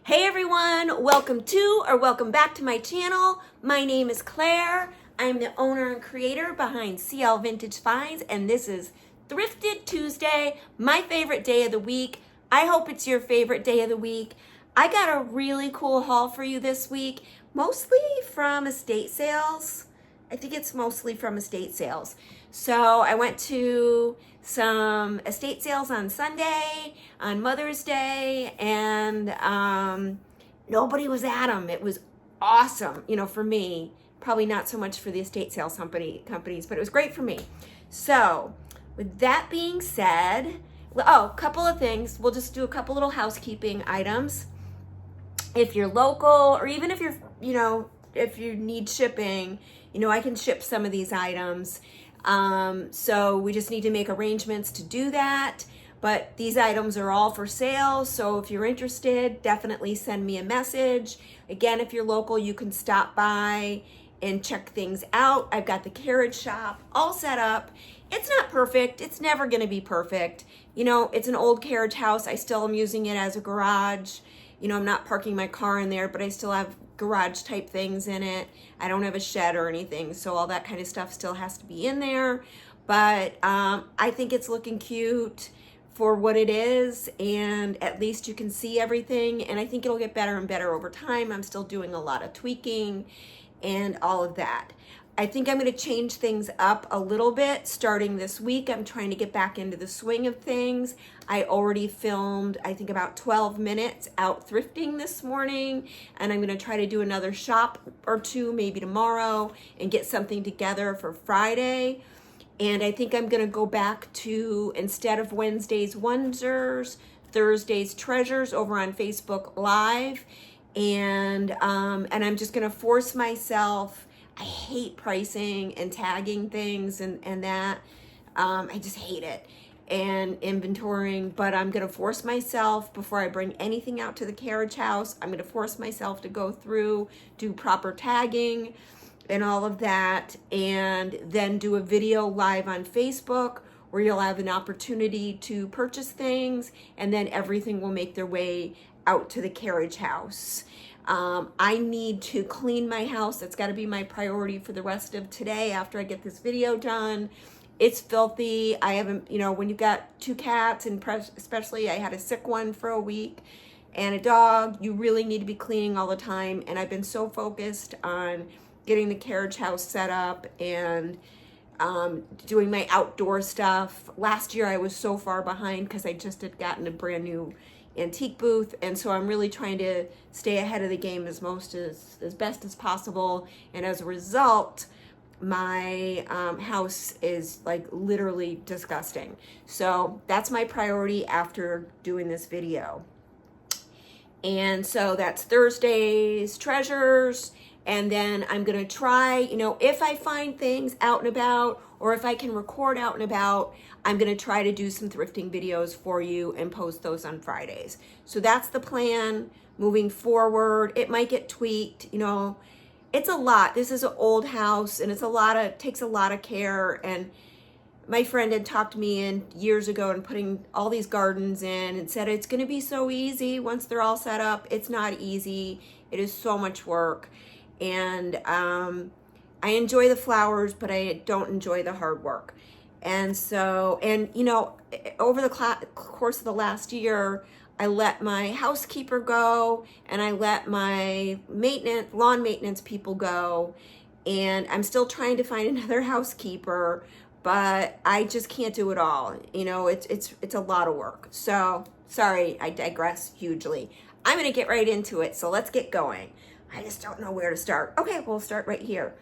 Hey everyone, welcome back to my channel. My name is Claire. I'm the owner and creator behind CL Vintage Finds, and this is Thrifted Tuesday, my favorite day of the week. I hope it's your favorite day of the week. I got a really cool haul for you this week, mostly from estate sales. I think it's mostly from estate sales. So I went to some estate sales on Sunday, on Mother's Day, and nobody was at them. It was awesome, for me. Probably not so much for the estate sales companies, but it was great for me. So with that being said, a couple of things. We'll just do a couple little housekeeping items. If you're local, or even if you're, if you need shipping, I can ship some of these items. So we just need to make arrangements to do that. But these items are all for sale. So if you're interested, definitely send me a message. Again, if you're local, you can stop by and check things out. I've got the carriage shop all set up. It's not perfect. It's never going to be perfect. It's an old carriage house. I still am using it as a garage. I'm not parking my car in there, but I still have garage type things in it. I don't have a shed or anything, so all that kind of stuff still has to be in there. But I think it's looking cute for what it is, and at least you can see everything, and I think it'll get better and better over time. I'm still doing a lot of tweaking and all of that. I think I'm going to change things up a little bit starting this week. I'm trying to get back into the swing of things. I already filmed, I think, about 12 minutes out thrifting this morning, and I'm going to try to do another shop or two maybe tomorrow and get something together for Friday. And I think I'm going to go back to, instead of Wednesdays Wonders, Thursdays Treasures over on Facebook Live. And I'm just going to force myself. I hate pricing and tagging things and that. I just hate it. And inventorying, but I'm going to force myself before I bring anything out to the carriage house. I'm going to force myself to go through, do proper tagging and all of that, and then do a video live on Facebook where you'll have an opportunity to purchase things, and then everything will make their way out to the carriage house. I need to clean my house. That's got to be my priority for the rest of today after I get this video done. It's filthy. I haven't, when you've got two cats, and especially I had a sick one for a week, and a dog, you really need to be cleaning all the time. And I've been so focused on getting the carriage house set up and doing my outdoor stuff. Last year I was so far behind because I just had gotten a brand new antique booth, and so I'm really trying to stay ahead of the game as best as possible. And as a result, my house is like literally disgusting. So that's my priority after doing this video. And so that's Thursday's Treasures. And then I'm going to try, if I find things out and about, or if I can record out and about, I'm going to try to do some thrifting videos for you and post those on Fridays. So that's the plan moving forward. It might get tweaked, it's a lot. This is an old house, and takes a lot of care. And my friend had talked me in years ago and putting all these gardens in and said, it's going to be so easy once they're all set up. It's not easy. It is so much work. And I enjoy the flowers, but I don't enjoy the hard work. And so, over the course of the last year, I let my housekeeper go, and I let my lawn maintenance people go. And I'm still trying to find another housekeeper, but I just can't do it all. It's a lot of work. So sorry, I digress hugely. I'm going to get right into it. So let's get going. I just don't know where to start. Okay, we'll start right here.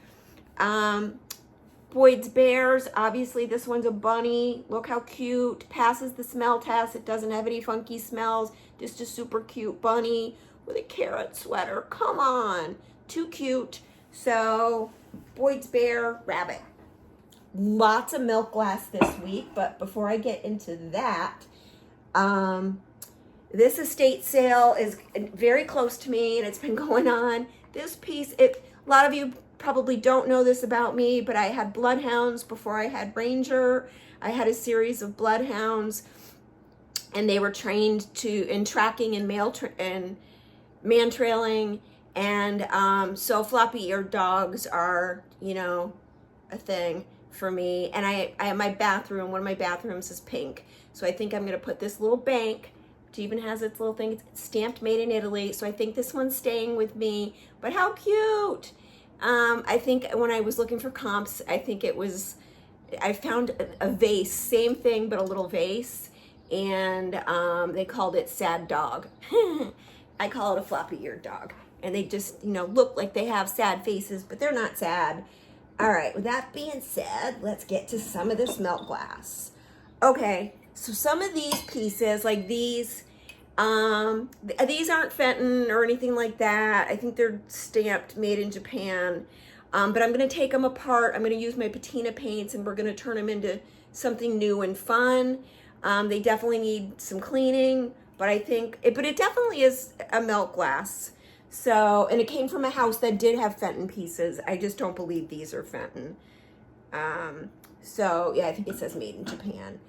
Boyd's Bears. Obviously, this one's a bunny. Look how cute. Passes the smell test. It doesn't have any funky smells. Just a super cute bunny with a carrot sweater. Come on. Too cute. So, Boyd's Bear Rabbit. Lots of milk glass this week, but before I get into that, this estate sale is very close to me, and it's been going on. This piece, a lot of you probably don't know this about me, but I had bloodhounds before I had Ranger. I had a series of bloodhounds, and they were trained in tracking and man trailing, and so floppy-eared dogs are, you know, a thing for me. And I my bathroom, one of my bathrooms is pink, so I think I'm gonna put this little bank, which even has its little thing. It's stamped made in Italy, so I think this one's staying with me. But how cute! I think when I was looking for comps, I found a vase, same thing but a little vase, and they called it Sad Dog. I call it a floppy-eared dog, and they just, you know, look like they have sad faces, but they're not sad. All right, with that being said, let's get to some of this melt glass. Okay, so some of these pieces, like these aren't Fenton or anything like that. I think they're stamped made in Japan. But I'm gonna take them apart. I'm gonna use my patina paints, and we're gonna turn them into something new and fun. They definitely need some cleaning, but it definitely is a melt glass. So, and it came from a house that did have Fenton pieces. I just don't believe these are Fenton. So yeah, I think it says made in Japan.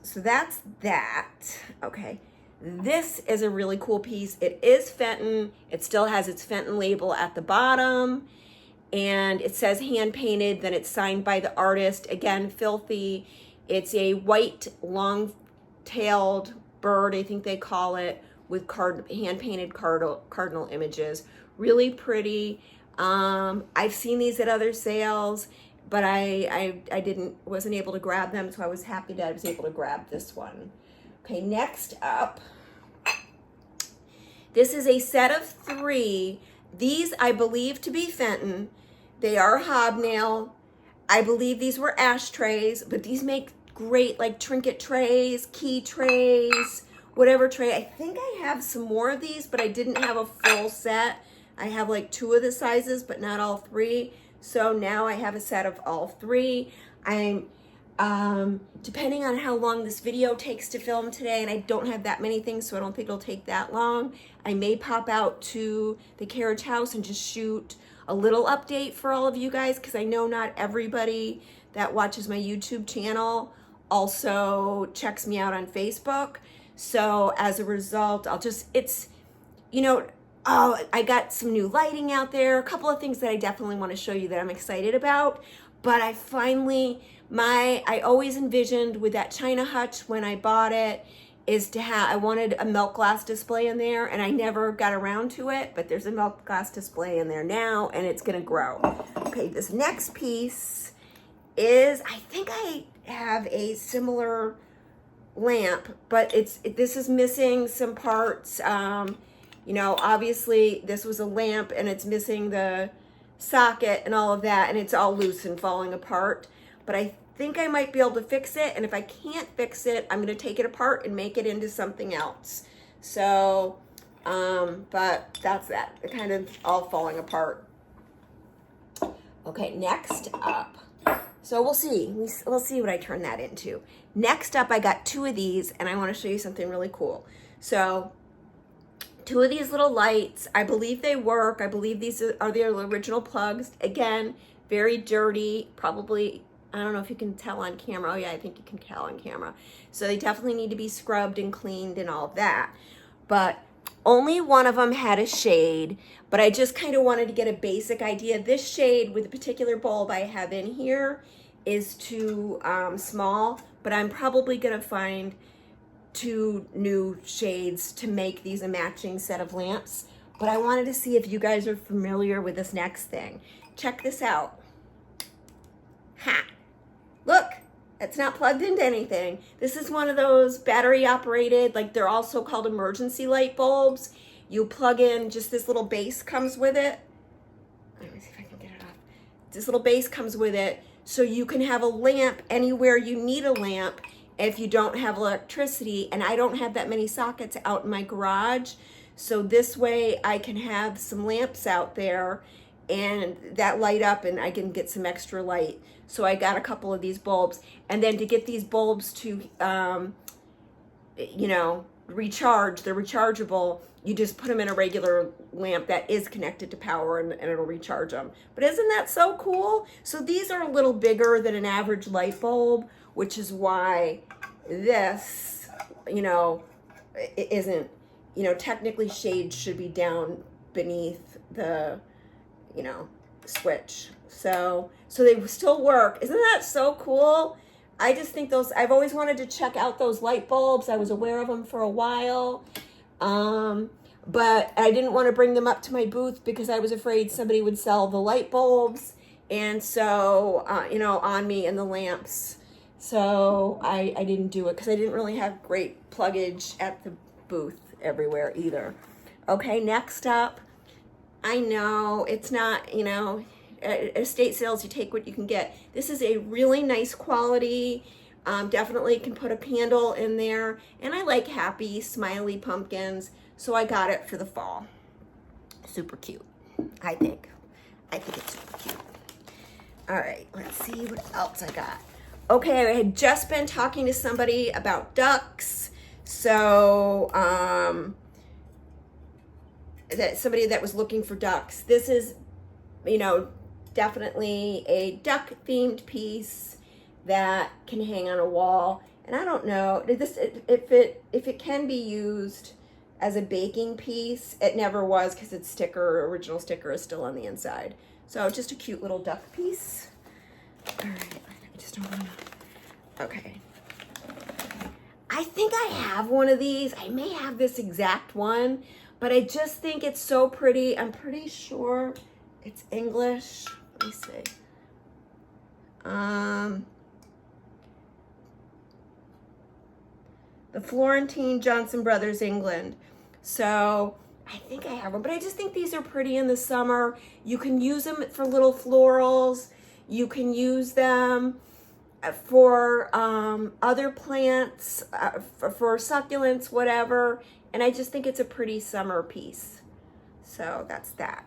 So that's that. Okay. This is a really cool piece. It is Fenton. It still has its Fenton label at the bottom, and it says hand painted, then it's signed by the artist. Again, filthy. It's a white long-tailed bird, I think they call it, with hand-painted cardinal images. Really pretty. I've seen these at other sales, but I wasn't able to grab them, so I was happy that I was able to grab this one. Okay, next up, this is a set of 3. These I believe to be Fenton. They are hobnail. I believe these were ashtrays, but these make great like trinket trays, key trays, whatever tray. I think I have some more of these, but I didn't have a full set. I have like 2 of the sizes, but not all 3. So now I have a set of all 3. I'm depending on how long this video takes to film today, and I don't have that many things, so I don't think it'll take that long. I may pop out to the carriage house and just shoot a little update for all of you guys, because I know not everybody that watches my YouTube channel also checks me out on Facebook. So as a result, I got some new lighting out there, a couple of things that I definitely want to show you that I'm excited about. But I always envisioned with that China hutch when I bought it I wanted a melt glass display in there, and I never got around to it, but there's a melt glass display in there now, and it's gonna grow. Okay, this next piece is, I think I have a similar lamp, but this is missing some parts. You know, obviously this was a lamp and it's missing the socket and all of that, and it's all loose and falling apart, but I think I might be able to fix it. And if I can't fix it, I'm going to take it apart and make it into something else. So, but that's that. It kind of all falling apart. Okay, next up. So we'll see. We'll see what I turn that into. Next up, I got 2 of these, and I want to show you something really cool. So 2 of these little lights, I believe they work. I believe these are the original plugs. Again, very dirty, probably. I don't know if you can tell on camera. Oh yeah, I think you can tell on camera. So they definitely need to be scrubbed and cleaned and all of that. But only one of them had a shade, but I just kind of wanted to get a basic idea. This shade with the particular bulb I have in here is too small, but I'm probably gonna find 2 new shades to make these a matching set of lamps. But I wanted to see if you guys are familiar with this next thing. Check this out. Ha! Look, it's not plugged into anything. This is one of those battery operated, like they're also called emergency light bulbs. You plug in, just this little base comes with it. Let me see if I can get it off. This little base comes with it, so you can have a lamp anywhere you need a lamp if you don't have electricity. And I don't have that many sockets out in my garage, so this way I can have some lamps out there and that light up, and I can get some extra light. So I got a couple of these bulbs, and then to get these bulbs to, recharge, they're rechargeable. You just put them in a regular lamp that is connected to power, and it'll recharge them. But isn't that so cool? So these are a little bigger than an average light bulb, which is why this, isn't you know, technically shades should be down beneath the, you know, switch. So they still work. Isn't that so cool? I just think those, I've always wanted to check out those light bulbs. I was aware of them for a while. But I didn't want to bring them up to my booth because I was afraid somebody would sell the light bulbs. And so, you know, on me and the lamps. So I didn't do it because I didn't really have great pluggage at the booth everywhere either. Okay, next up, I know it's not, you know, at estate sales, you take what you can get. This is a really nice quality. Definitely can put a candle in there. And I like happy, smiley pumpkins. So I got it for the fall. Super cute, I think. I think it's super cute. All right, let's see what else I got. Okay, I had just been talking to somebody about ducks. So, that somebody that was looking for ducks. This is, you know, definitely a duck themed piece that can hang on a wall. And I don't know this if it can be used as a baking piece. It never was because its original sticker is still on the inside. So just a cute little duck piece. All right, I just don't want to. Okay. I think I have one of these. I may have this exact one, but I just think it's so pretty. I'm pretty sure it's English. Let me see. The Florentine Johnson Brothers, England. So I think I have them, but I just think these are pretty in the summer. You can use them for little florals. You can use them for other plants, for succulents, whatever. And I just think it's a pretty summer piece. So that's that.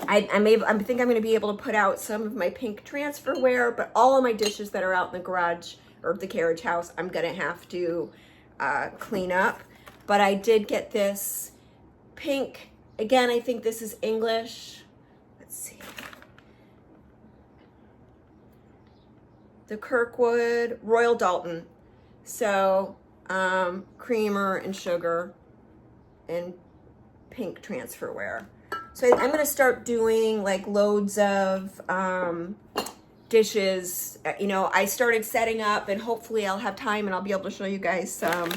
I think I'm going to be able to put out some of my pink transferware, but all of my dishes that are out in the garage or the carriage house, I'm going to have to clean up. But I did get this pink. Again, I think this is English. Let's see. The Kirkwood Royal Dalton. So creamer and sugar and pink transferware. So I'm going to start doing like loads of dishes. You know, I started setting up, and hopefully I'll have time and I'll be able to show you guys some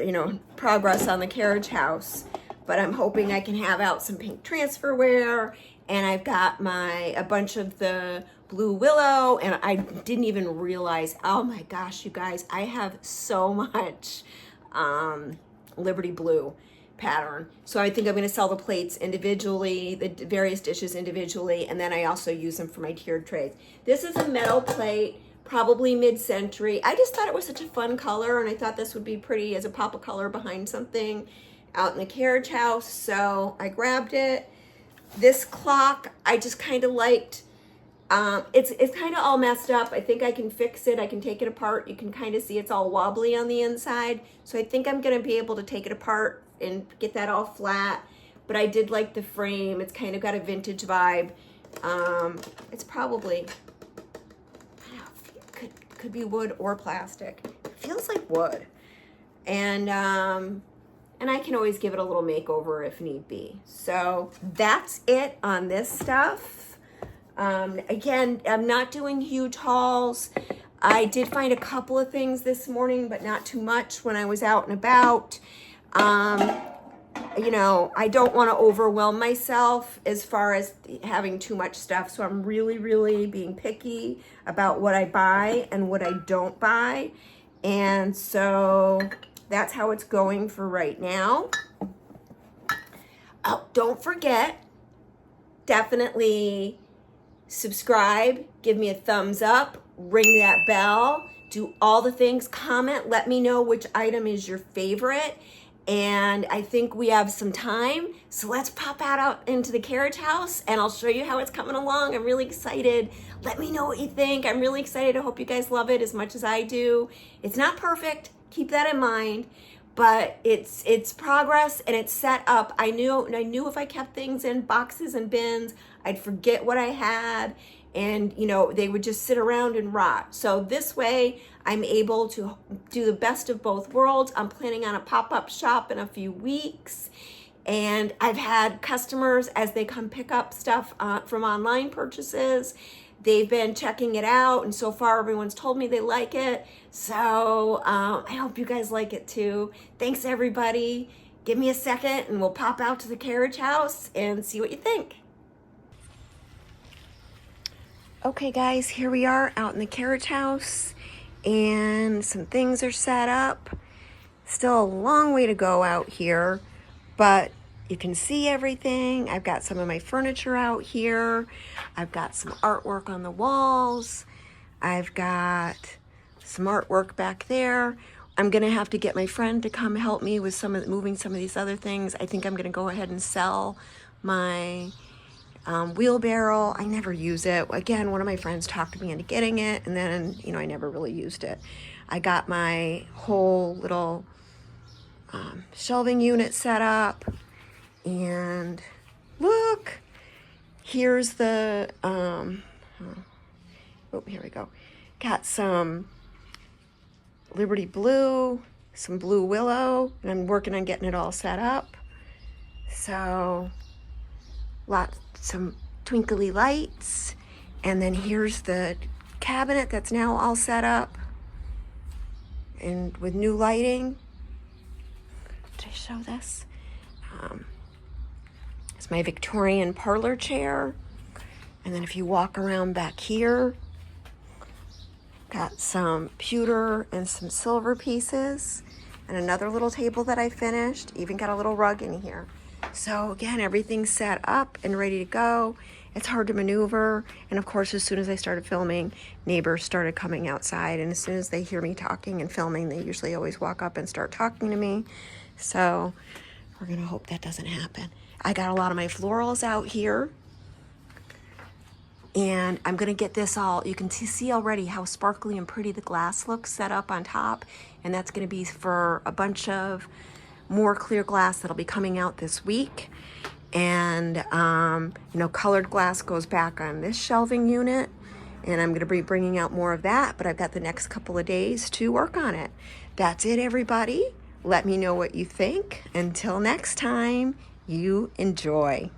you know, progress on the carriage house. But I'm hoping I can have out some pink transferware, and I've got a bunch of the blue willow, and I didn't even realize, oh my gosh, you guys, I have so much Liberty Blue pattern. So I think I'm going to sell the plates individually, the various dishes individually, and then I also use them for my tiered trays. This is a metal plate, probably mid-century. I just thought it was such a fun color, and I thought this would be pretty as a pop of color behind something out in the carriage house. So I grabbed it. This clock, I just kind of liked. It's kind of all messed up. I think I can fix it. I can take it apart. You can kind of see it's all wobbly on the inside. So I think I'm going to be able to take it apart and get that all flat. But I did like the frame. It's kind of got a vintage vibe. It's probably, I don't know, it could be wood or plastic. It feels like wood. And I can always give it a little makeover if need be. So that's it on this stuff. Again, I'm not doing huge hauls. I did find a couple of things this morning, but not too much when I was out and about. You know, I don't want to overwhelm myself as far as having too much stuff. So I'm really, really being picky about what I buy and what I don't buy. And so that's how it's going for right now. Oh, don't forget, definitely subscribe, give me a thumbs up, ring that bell, do all the things, comment, let me know which item is your favorite. And I think we have some time, so let's pop out into the carriage house and I'll show you how it's coming along. I'm really excited. Let me know what you think. I'm really excited. I hope you guys love it as much as I do. It's not perfect, keep that in mind, but it's progress and it's set up. I knew if I kept things in boxes and bins, I'd forget what I had, and you know, they would just sit around and rot. So this way I'm able to do the best of both worlds. I'm planning on a pop-up shop in a few weeks, and I've had customers, as they come pick up stuff from online purchases, they've been checking it out, and so far everyone's told me they like it. So I hope you guys like it too. Thanks everybody. Give me a second and we'll pop out to the carriage house and see what you think. Okay guys, here we are out in the carriage house, and some things are set up. Still a long way to go out here, but you can see everything. I've got some of my furniture out here. I've got some artwork on the walls. I've got some artwork back there. I'm gonna have to get my friend to come help me with moving some of these other things. I think I'm gonna go ahead and sell my wheelbarrow. I never use it. Again, one of my friends talked me into getting it, and then, you know, I never really used it. I got my whole little shelving unit set up, and look, here's the oh, here we go. Got some Liberty Blue, some blue willow, and I'm working on getting it all set up. So some twinkly lights, and then here's the cabinet that's now all set up and with new lighting. Did I show this? It's my Victorian parlor chair, and then if you walk around back here, got some pewter and some silver pieces, and another little table that I finished. Even got a little rug in here. So again, everything's set up and ready to go. It's hard to maneuver, and of course, as soon as I started filming, neighbors started coming outside, and as soon as they hear me talking and filming, they usually always walk up and start talking to me. So we're gonna hope that doesn't happen. I got a lot of my florals out here, and I'm gonna get this all, you can see already how sparkly and pretty the glass looks set up on top, and that's gonna be for a bunch of more clear glass that'll be coming out this week. And you know, colored glass goes back on this shelving unit, and I'm gonna be bringing out more of that, but I've got the next couple of days to work on it. That's it, everybody. Let me know what you think. Until next time, you enjoy.